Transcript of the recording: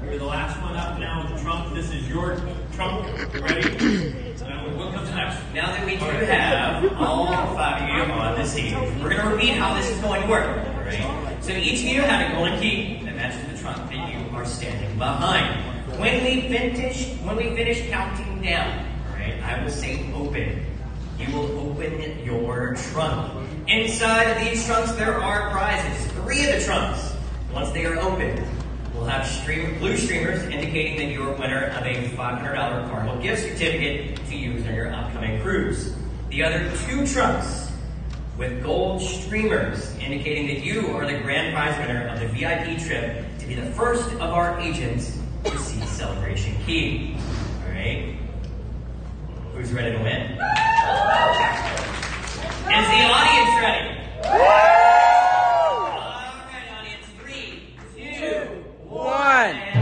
You're the last one up now with the trunk. This is your trunk. Ready? What comes next? Now that we do have all 5 of you on the stage, we're going to repeat how this is going to work. Right? So each of you had a golden key that matches the trunk that you are standing behind. When we finish counting down, right, I will say open. You will open your trunk. Inside of these trunks, there are prizes. 3 of the trunks. Once they are opened, we'll have blue streamers indicating that you're a winner of a $500 Carnival gift certificate to use on your upcoming cruise. The other 2 trunks with gold streamers indicating that you are the grand prize winner of the VIP trip to be the first of our agents to see Celebration Key. All right? Who's ready to win? Is the audience ready? All right, audience. 3, 2, 1.